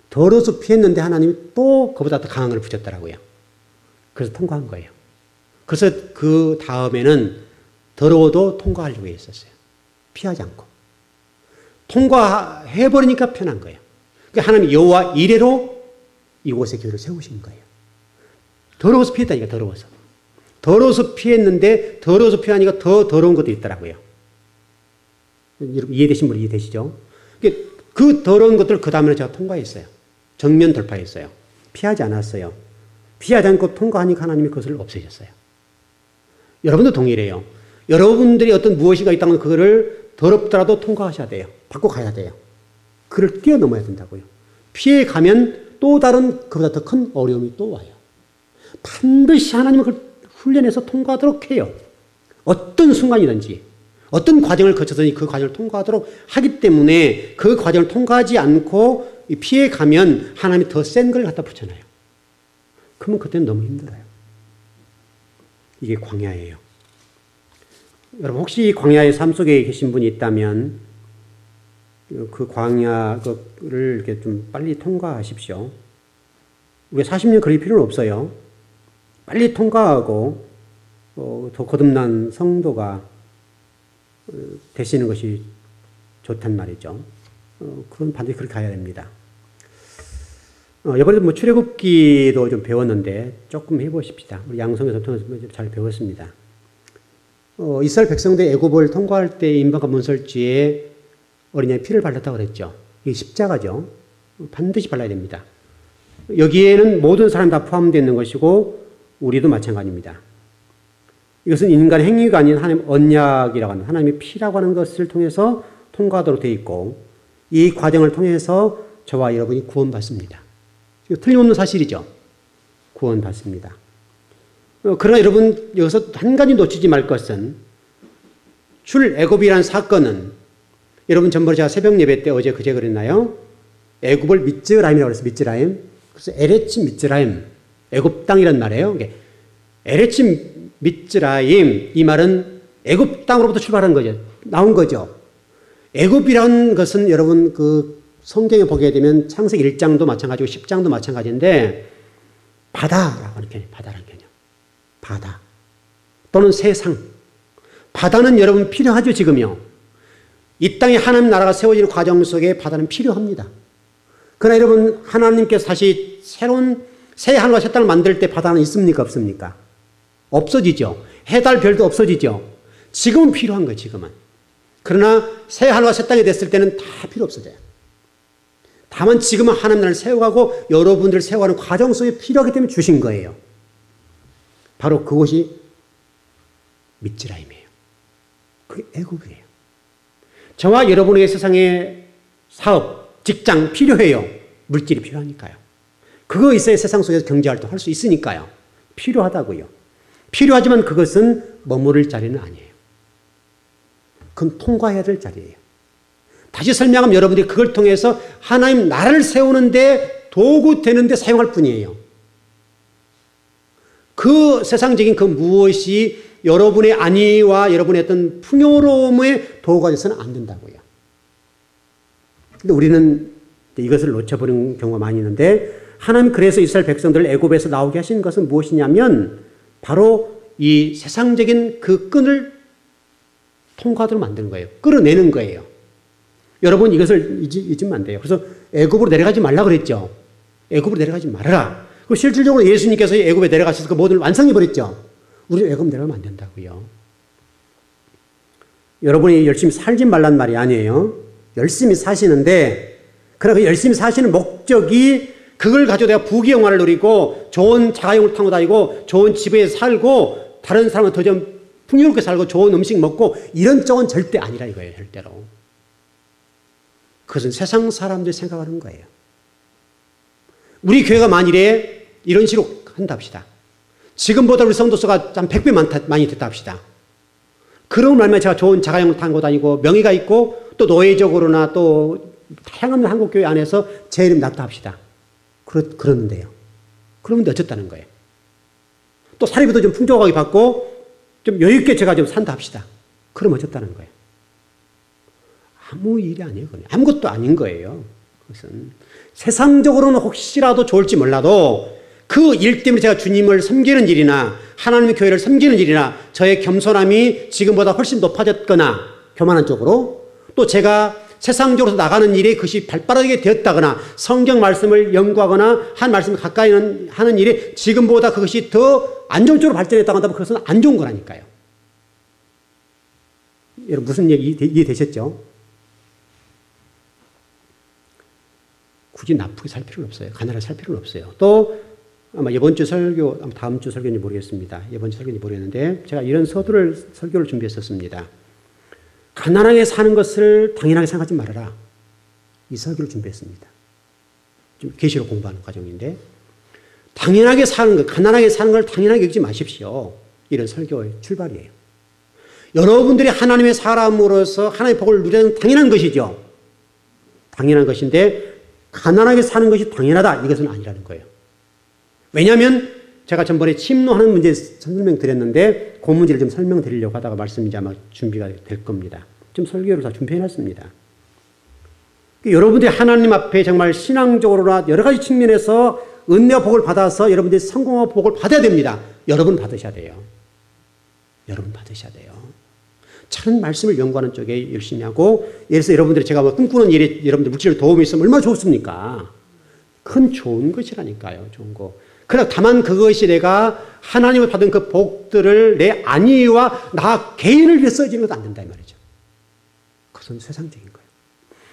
더러워서 피했는데 하나님이 또 그보다 더 강한 걸 부셨더라고요. 그래서 통과한 거예요. 그래서 그 다음에는 더러워도 통과하려고 했었어요. 피하지 않고. 통과해버리니까 편한 거예요. 그러니까 하나님이 여호와 이레로 이곳에 교회를 세우신 거예요. 더러워서 피했다니까, 더러워서. 더러워서 피했는데 더러워서 피하니까 더 더러운 것도 있더라고요. 이해되신 분 이해되시죠? 그 더러운 것들을 그 다음에 제가 통과했어요. 정면 돌파했어요. 피하지 않았어요. 피하지 않고 통과하니까 하나님이 그것을 없애셨어요. 여러분도 동일해요. 여러분들이 어떤 무엇이가 있다면 그거를 더럽더라도 통과하셔야 돼요. 받고 가야 돼요. 그를 뛰어넘어야 된다고요. 피해 가면 또 다른 그보다 더 큰 어려움이 또 와요. 반드시 하나님은 그걸 훈련해서 통과하도록 해요. 어떤 순간이든지 어떤 과정을 거쳐서든지 그 과정을 통과하도록 하기 때문에 그 과정을 통과하지 않고 피해 가면 하나님이 더 센 걸 갖다 붙여놔요. 그러면 그때는 너무 힘들어요. 이게 광야예요. 여러분 혹시 광야의 삶 속에 계신 분이 있다면 그 광야를 이렇게 좀 빨리 통과하십시오. 우리가 40년 걸릴 필요는 없어요. 빨리 통과하고 더 거듭난 성도가 되시는 것이 좋단 말이죠. 그건 반드시 그렇게 가야 됩니다. 이번에도 출애굽기도 좀 배웠는데 조금 해보십시다. 우리 양성에서 통해서 잘 배웠습니다. 이스라엘 백성들 애굽을 통과할 때 인방과 문설주에 어린양의 피를 발랐다고 그랬죠. 이게 십자가죠. 반드시 발라야 됩니다. 여기에는 모든 사람 다 포함되어 있는 것이고 우리도 마찬가지입니다. 이것은 인간의 행위가 아닌 하나님의 언약이라고 하는 하나님의 피라고 하는 것을 통해서 통과하도록 되어 있고 이 과정을 통해서 저와 여러분이 구원받습니다. 이거 틀림없는 사실이죠. 구원받습니다. 그러나 여러분 여기서 한 가지 놓치지 말 것은 출애굽이라는 사건은 여러분 전번에 제가 새벽 예배 때 어제 그제 그랬나요? 애굽을 미츠라임이라고 그랬어요. 미츠라임. 그래서 에레치 미츠라임. 애굽 땅이란 말이에요. 에레치 미츠라임 이 말은 애굽 땅으로부터 출발한 거죠. 나온 거죠. 애굽이라는 것은 여러분 그 성경에 보게 되면 창세기 1장도 마찬가지고 10장도 마찬가지인데 바다라고 하는 개념, 바다라는 개념. 바다. 또는 세상. 바다는 여러분 필요하죠, 지금요. 이 땅에 하나님 나라가 세워지는 과정 속에 바다는 필요합니다. 그러나 여러분, 하나님께서 다시 새로운 새 하늘과 새 땅을 만들 때 바다는 있습니까, 없습니까? 없어지죠. 해달 별도 없어지죠. 지금은 필요한 거예요, 지금은. 그러나 새 하늘과 새 땅이 됐을 때는 다 필요 없어져요. 다만 지금은 하나님 나라를 세워가고 여러분들을 세워가는 과정 속에 필요하기 때문에 주신 거예요. 바로 그것이 미츠라임이에요. 그게 애굽이에요. 저와 여러분에게 세상에 사업, 직장 필요해요. 물질이 필요하니까요. 그거 있어야 세상 속에서 경제활동 할 수 있으니까요. 필요하다고요. 필요하지만 그것은 머무를 자리는 아니에요. 그건 통과해야 될 자리예요. 다시 설명하면 여러분들이 그걸 통해서 하나님 나라를 세우는데 도구 되는데 사용할 뿐이에요. 그 세상적인 그 무엇이 여러분의 안위와 여러분의 어떤 풍요로움의 도구가 돼서는 안 된다고요. 근데 우리는 이것을 놓쳐버리는 경우가 많이 있는데 하나님 그래서 이스라엘 백성들을 애굽에서 나오게 하신 것은 무엇이냐면 바로 이 세상적인 그 끈을 통과하도록 만드는 거예요. 끌어내는 거예요. 여러분 이것을 잊으면 안 돼요. 그래서 애굽으로 내려가지 말라 그랬죠. 애굽으로 내려가지 말아라. 그리고 실질적으로 예수님께서 애굽에 내려가셔서 그 모든 완성해 버렸죠. 우리 애굽 내려가면 안 된다고요. 여러분이 열심히 살지 말란 말이 아니에요. 열심히 사시는데 그러나 그 열심히 사시는 목적이 그걸 가지고 내가 부귀영화를 누리고 좋은 자가용을 타고 다니고 좋은 집에 살고 다른 사람은 더 좀 풍요롭게 살고 좋은 음식 먹고 이런 쪽은 절대 아니라 이거예요. 절대로. 그것은 세상 사람들이 생각하는 거예요. 우리 교회가 만일에 이런 식으로 한다 합시다. 지금보다 우리 성도수가 한 100배 많이 됐다 합시다. 그런 말만 제가 좋은 자가용을 타고 다니고 명예가 있고 또 노예적으로나 또 다양한 한국교회 안에서 제 이름 났다 합시다. 그러는데요. 그러면 어쨌다는 거예요. 또 사례비도 좀 풍족하게 받고 좀 여유있게 제가 좀 산다 합시다. 그럼 어쨌다는 거예요. 아무 일이 아니에요. 아무것도 아닌 거예요. 그것은 세상적으로는 혹시라도 좋을지 몰라도 그 일 때문에 제가 주님을 섬기는 일이나 하나님의 교회를 섬기는 일이나 저의 겸손함이 지금보다 훨씬 높아졌거나 교만한 쪽으로 또 제가 세상적으로 나가는 일에 그것이 발빠르게 되었다거나 성경 말씀을 연구하거나 한 말씀을 가까이 하는 일이 지금보다 그것이 더 안 좋은 쪽으로 발전했다고 한다면 그것은 안 좋은 거라니까요. 여러분 무슨 얘기 이해되셨죠? 굳이 나쁘게 살 필요는 없어요. 가난하게 살 필요는 없어요. 또 아마 이번 주 설교, 아마 다음 주 설교인지 모르겠습니다. 이번 주 설교인지 모르겠는데 제가 이런 설교를 준비했었습니다. 가난하게 사는 것을 당연하게 생각하지 말아라. 이 설교를 준비했습니다. 좀 계시로 공부하는 과정인데 당연하게 사는 것, 가난하게 사는 걸 당연하게 여기지 마십시오. 이런 설교의 출발이에요. 여러분들이 하나님의 사람으로서 하나님의 복을 누리는 당연한 것이죠. 당연한 것인데 가난하게 사는 것이 당연하다. 이것은 아니라는 거예요. 왜냐하면 제가 전번에 침노하는 문제 설명 드렸는데 그 문제를 좀 설명드리려고 하다가 말씀이 아마 준비가 될 겁니다. 좀 설교를 다 준비해놨습니다. 여러분들이 하나님 앞에 정말 신앙적으로나 여러 가지 측면에서 은혜와 복을 받아서 여러분들이 성공과 복을 받아야 됩니다. 여러분 받으셔야 돼요. 여러분 받으셔야 돼요. 차는 말씀을 연구하는 쪽에 열심히 하고 예를 들어서 여러분들이 제가 뭐 꿈꾸는 일에 여러분들 물질을 도움이 있으면 얼마나 좋습니까? 그건 좋은 것이라니까요. 좋은 거. 그러나 다만 그것이 내가 하나님을 받은 그 복들을 내 안위와 나 개인을 위해 써지는 것도 안 된다 이 말이죠. 그것은 세상적인 거예요.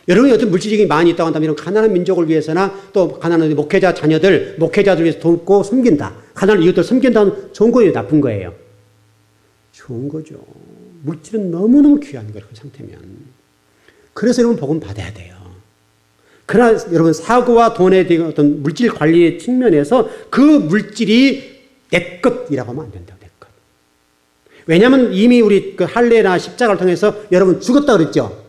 여러분이 어떤 물질적인 많이 있다고 한다면 이런 가난한 민족을 위해서나 또 가난한 목회자 자녀들, 목회자들 위해서 돕고 섬긴다. 가난한 이웃들 섬긴다는 좋은 거예요, 나쁜 거예요? 좋은 거죠. 물질은 너무너무 귀한 거예요, 그 상태면. 그래서 여러분 복음 받아야 돼요. 그러나 여러분 사고와 돈에 대한 어떤 물질 관리의 측면에서 그 물질이 내 것이라고 하면 안 된다고. 내 것. 왜냐하면 이미 우리 그 할례나 십자가를 통해서 여러분 죽었다 그랬죠.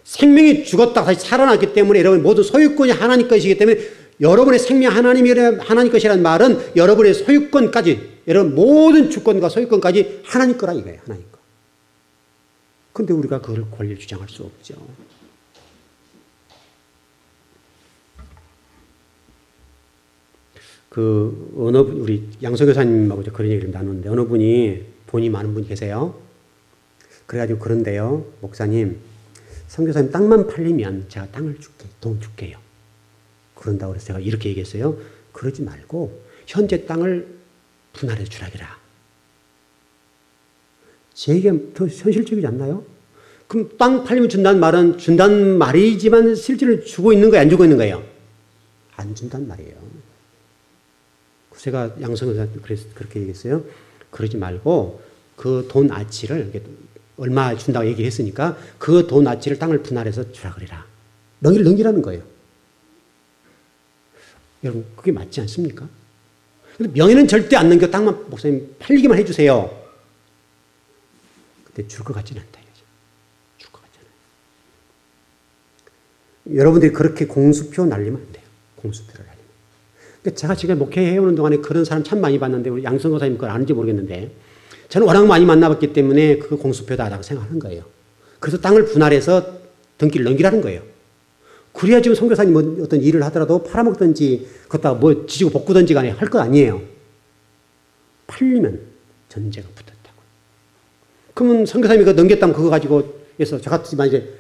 생명이 죽었다 다시 살아났기 때문에 여러분 모두 소유권이 하나님 것이기 때문에 여러분의 생명 하나님 것이라는 말은 여러분의 소유권까지, 여러분 모든 주권과 소유권까지 하나님 거라 이거예요. 하나님 거. 근데 우리가 그걸 권리를 주장할 수 없죠. 우리 양서교사님하고 그런 얘기를 나누는데, 어느 분이 돈이 많은 분이 계세요. 그래가지고 그런데요, 목사님, 선교사님 땅만 팔리면 제가 땅을 줄게, 돈 줄게요. 그런다고 해서 제가 이렇게 얘기했어요. 그러지 말고 현재 땅을 분할해 주라기라. 제 얘기가 더 현실적이지 않나요? 그럼 땅 팔리면 준다는 말은 준다는 말이지만 실제로 주고 있는 거예요? 안 주고 있는 거예요? 안 준다는 말이에요. 제가 양성교사한테 그렇게 얘기했어요. 그러지 말고 그 돈 아치를 얼마 준다고 얘기를 했으니까 그 돈 아치를 땅을 분할해서 주라 그래라. 명의를 넘기라는 거예요. 여러분 그게 맞지 않습니까? 근데 명의는 절대 안 넘겨. 땅만 목사님 팔리기만 해주세요. 근데 줄 것 같지는 않다. 줄 것 같잖아요. 여러분들이 그렇게 공수표 날리면 안 돼요. 공수표를 날리면. 그러니까 제가 지금 목회해오는 동안에 그런 사람 참 많이 봤는데 우리 양성교사님 그걸 아는지 모르겠는데 저는 워낙 많이 만나봤기 때문에 그 공수표다라고 생각하는 거예요. 그래서 땅을 분할해서 등기를 넘기라는 거예요. 그래야 지금 선교사님 뭐 어떤 일을 하더라도 팔아먹든지 걷다가 뭐 지지고 볶든지 간에 할 거 아니에요. 팔리면 전제가 붙었다고. 그러면 선교사님이 그거 넘겼다면 그거 가지고 해서 저 같지만 이제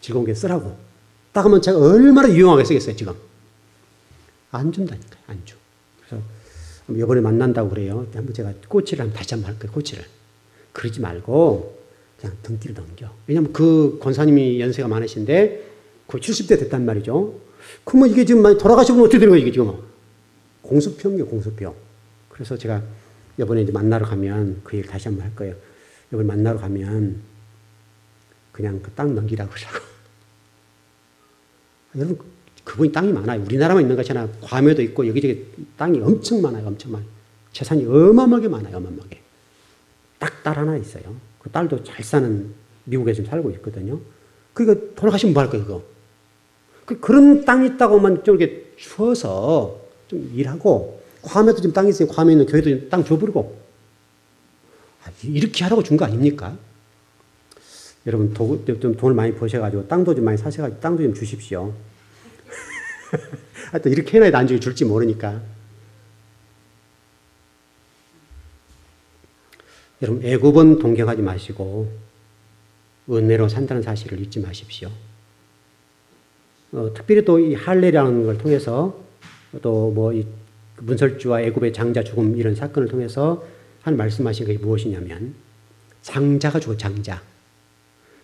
즐거운 게 쓰라고. 딱 하면 제가 얼마나 유용하게 쓰겠어요, 지금. 안 준다니까요, 안 줘. 그래서 이번에 만난다고 그래요. 한번 제가 꼬치를 다시 한번 할 거예요, 꼬치를. 그러지 말고 그냥 등기를 넘겨. 왜냐면 그 권사님이 연세가 많으신데 거의 70대 됐단 말이죠. 그러면 이게 지금 많이 돌아가시면 어떻게 되는 거예요, 이게 지금? 공수표인가요, 공수표. 그래서 제가 이번에 이제 만나러 가면 그 얘기를 다시 한번 할 거예요. 이번에 만나러 가면 그냥 그 땅 넘기라고 그러라고. 여러분, 그분이 땅이 많아요. 우리나라만 있는 것이 아니라 괌에도 있고 여기저기 땅이 엄청 많아요, 엄청 많아요. 재산이 어마어마하게 많아요, 어마어마하게. 딱 딸 하나 있어요. 그 딸도 잘 사는 미국에 지금 살고 있거든요. 그러니까 돌아가시면 뭐 할 거예요, 그거? 그런 땅이 있다고만 좀 이렇게 주어서 좀 일하고, 괌에도 지금 땅이 있어요. 괌에 있는 교회도 땅 줘버리고. 이렇게 하라고 준 거 아닙니까? 여러분, 좀 돈을 많이 버셔가지고 땅도 좀 많이 사셔가지고 땅도 좀 주십시오. 또 이렇게 해놔야 나중에 줄지 모르니까. 여러분, 애굽은 동경하지 마시고 은혜로 산다는 사실을 잊지 마십시오. 특별히 또 이 할례라는 걸 통해서 또 뭐 이 문설주와 애굽의 장자 죽음 이런 사건을 통해서 하나님 말씀하신 것이 무엇이냐면 장자가 죽어, 장자.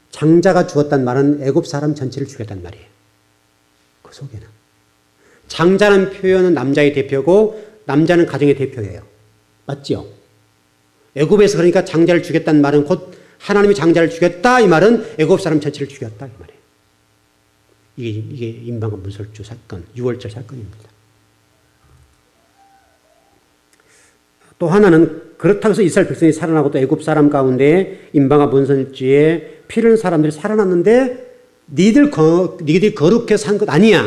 장자가 죽었단 말은 애굽 사람 전체를 죽였단 말이에요. 그 속에는. 장자는 표현은 남자의 대표고 남자는 가정의 대표예요. 맞죠? 애굽에서 그러니까 장자를 죽였단 말은 곧 하나님이 장자를 죽였다 이 말은 애굽 사람 전체를 죽였다 이 말이에요. 이게 임방과 문설주 사건, 6월절 사건입니다. 또 하나는 그렇다고 해서 이스라엘 백성이 살아나고 또 애굽 사람 가운데 임방과 문설주에 피 흘린 사람들이 살아났는데 니들이 거룩해서 산 것 아니야.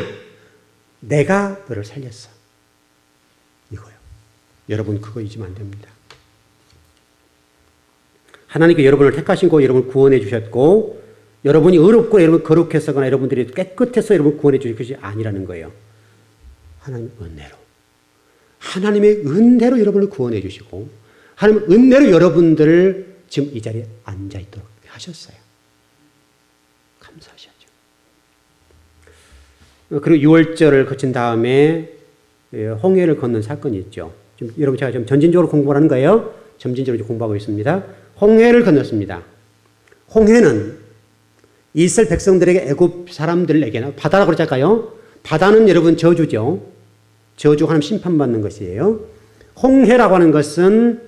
내가 너를 살렸어. 이거요. 여러분 그거 잊으면 안 됩니다. 하나님께 여러분을 택하시고 여러분을 구원해 주셨고 여러분이 의롭고 여러분 거룩해서거나 여러분들이 깨끗해서 여러분 구원해 주신 것이 아니라는 거예요. 하나님의 은혜로. 하나님의 은혜로 여러분을 구원해 주시고 하나님의 은혜로 여러분들을 지금 이 자리에 앉아 있도록 하셨어요. 감사하셔야죠. 그리고 6월절을 거친 다음에 홍해를 건넌 사건이 있죠. 좀 여러분 제가 좀 전진적으로 공부하는 거예요. 점진적으로 공부하고 있습니다. 홍해를 건넜습니다. 홍해는 이스라엘 백성들에게 애굽 사람들에게는 바다라고 그러잖아요. 바다는 여러분 저주죠. 저주 하나님 심판받는 것이에요. 홍해라고 하는 것은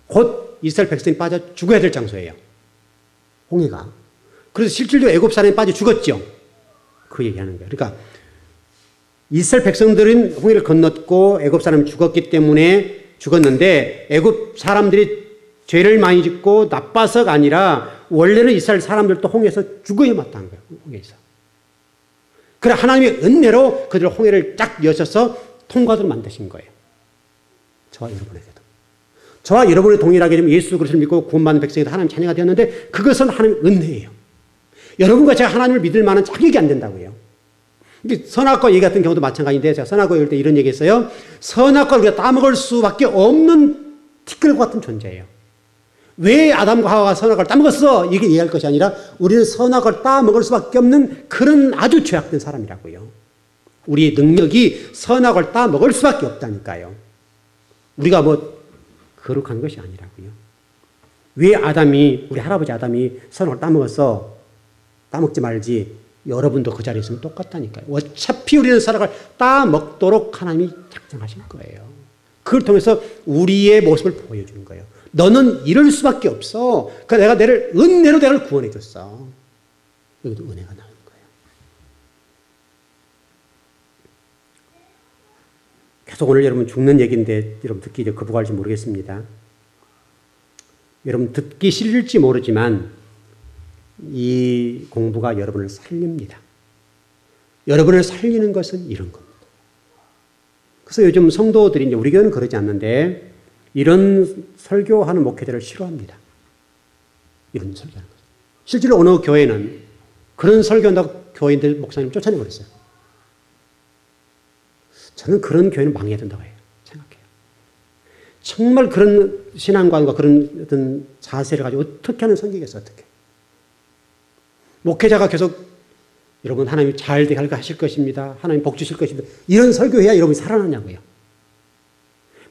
곧 이스라엘 백성이 빠져 죽어야 될 장소예요. 홍해가. 그래서 실질적으로 애굽 사람이 빠져 죽었죠. 그 얘기하는 거예요. 그러니까 이스라엘 백성들은 홍해를 건넜고 애굽 사람이 죽었기 때문에 죽었는데 애굽 사람들이 죄를 많이 짓고 나빠서가 아니라 원래는 이스라엘 사람들도 홍해에서 죽어야 마땅한 거예요. 홍해에서. 그래 하나님의 은혜로 그들 홍해를 쫙 여셔서 통과도록 만드신 거예요. 저와 여러분에게도. 저와 여러분이 동일하게 예수 그리스도를 믿고 구원받는 백성이 하나님 자녀가 되었는데 그것은 하나님의 은혜예요. 여러분과 제가 하나님을 믿을 만한 자격이 안 된다고요. 선악과 얘기 같은 경우도 마찬가지인데 제가 선악과 얘기할 때 이런 얘기 했어요. 선악과 우리가 따먹을 수밖에 없는 티끌과 같은 존재예요. 왜 아담과 하와가 선악과를 따먹었어? 이게 얘기할 것이 아니라 우리는 선악과를 따먹을 수밖에 없는 그런 아주 죄악된 사람이라고요. 우리의 능력이 선악과를 따먹을 수밖에 없다니까요. 우리가 뭐 거룩한 것이 아니라고요. 왜 우리 할아버지 아담이 선악과를 따먹었어? 따먹지 말지. 여러분도 그 자리에 있으면 똑같다니까요. 어차피 우리는 선악과를 따먹도록 하나님이 작정하신 거예요. 그걸 통해서 우리의 모습을 보여주는 거예요. 너는 이럴 수밖에 없어. 그러니까 내가 은혜로 내가 구원해 줬어. 여기도 은혜가 나오는 거예요. 계속 오늘 여러분 죽는 얘기인데 여러분 듣기 이제 거부할지 모르겠습니다. 여러분 듣기 싫을지 모르지만 이 공부가 여러분을 살립니다. 여러분을 살리는 것은 이런 겁니다. 그래서 요즘 성도들이 이제 우리 교회는 그러지 않는데 이런 설교하는 목회자를 싫어합니다. 이런 설교하는 것. 실제로 어느 교회는 그런 설교한다고 교인들 목사님 쫓아내버렸어요. 저는 그런 교회는 망해야 된다고 생각해요. 정말 그런 신앙관과 그런 어떤 자세를 가지고 어떻게 하는 성격이겠어요, 어떻게. 목회자가 계속 여러분 하나님이 잘 되게 하실 것입니다. 하나님 복 주실 것입니다. 이런 설교해야 여러분이 살아나냐고요.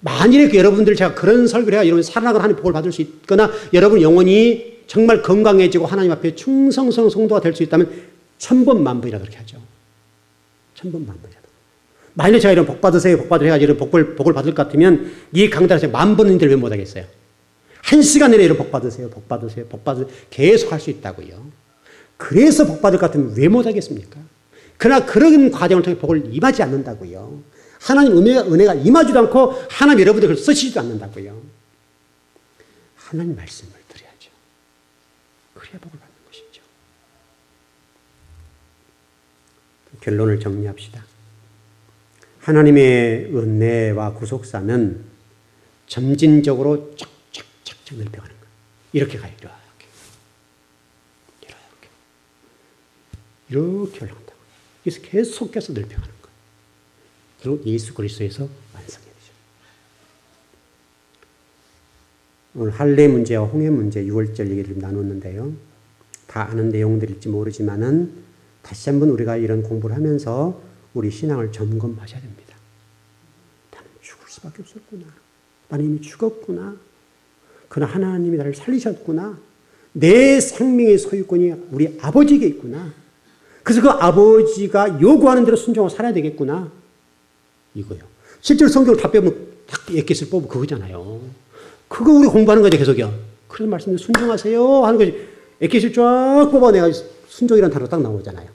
만일에 여러분들 제가 그런 설교를 해야 여러분이 살아나거나 하나님 복을 받을 수 있거나 여러분 영혼이 정말 건강해지고 하나님 앞에 충성스러운 성도가 될 수 있다면 1000번 만번이라도 그렇게 하죠. 1000번 만번이라도. 만일에 제가 이런 복 받으세요, 복 받으세요 해가지고 이런 복을 받을 것 같으면 이 강단에서 10,000번인들 왜 못하겠어요? 1시간 내내 이런 복 받으세요, 복 받으세요, 복 받으세요. 계속 할 수 있다고요. 그래서 복 받을 것 같으면 왜 못하겠습니까? 그러나 그런 과정을 통해 복을 임하지 않는다고요. 하나님 은혜가 임하지도 않고 하나님 여러분들 그걸 쓰시지도 않는다고요. 하나님 말씀을 드려야죠. 그래야 복을 받는 것이죠. 결론을 정리합시다. 하나님의 은혜와 구속사는 점진적으로 쫙쫙쫙쫙 넓혀가는 거예요. 이렇게 가요. 이렇게 올라간다고. 그래서 계속해서 넓혀가는 거예요. 결국 예수 그리스도에서 완성이 되죠. 오늘 할례 문제와 홍해 문제 6월절 얘기를 나눴는데요. 다 아는 내용들일지 모르지만은 다시 한번 우리가 이런 공부를 하면서 우리 신앙을 점검하셔야 됩니다. 나는 죽을 수밖에 없었구나. 나는 이미 죽었구나. 그러나 하나님이 나를 살리셨구나. 내 생명의 소유권이 우리 아버지에게 있구나. 그래서 그 아버지가 요구하는 대로 순종하고 살아야 되겠구나. 이거요. 실제로 성경을 다 빼면 딱 옛get을 뽑고 그거잖아요. 그거 우리 공부하는 거죠, 계속요. 그래서 말씀드린 순종하세요 하는 거지. 옛get을 쫙 뽑아내가 순종이라는 단어가 딱 나오잖아요.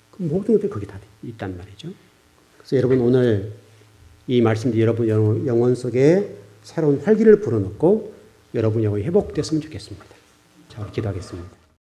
그 모든 것들이 거기 다 있단 말이죠. 그래서 여러분 오늘 이 말씀들이 여러분 영혼 속에 새로운 활기를 불어넣고 여러분 영혼이 회복됐으면 좋겠습니다. 자, 기도하겠습니다.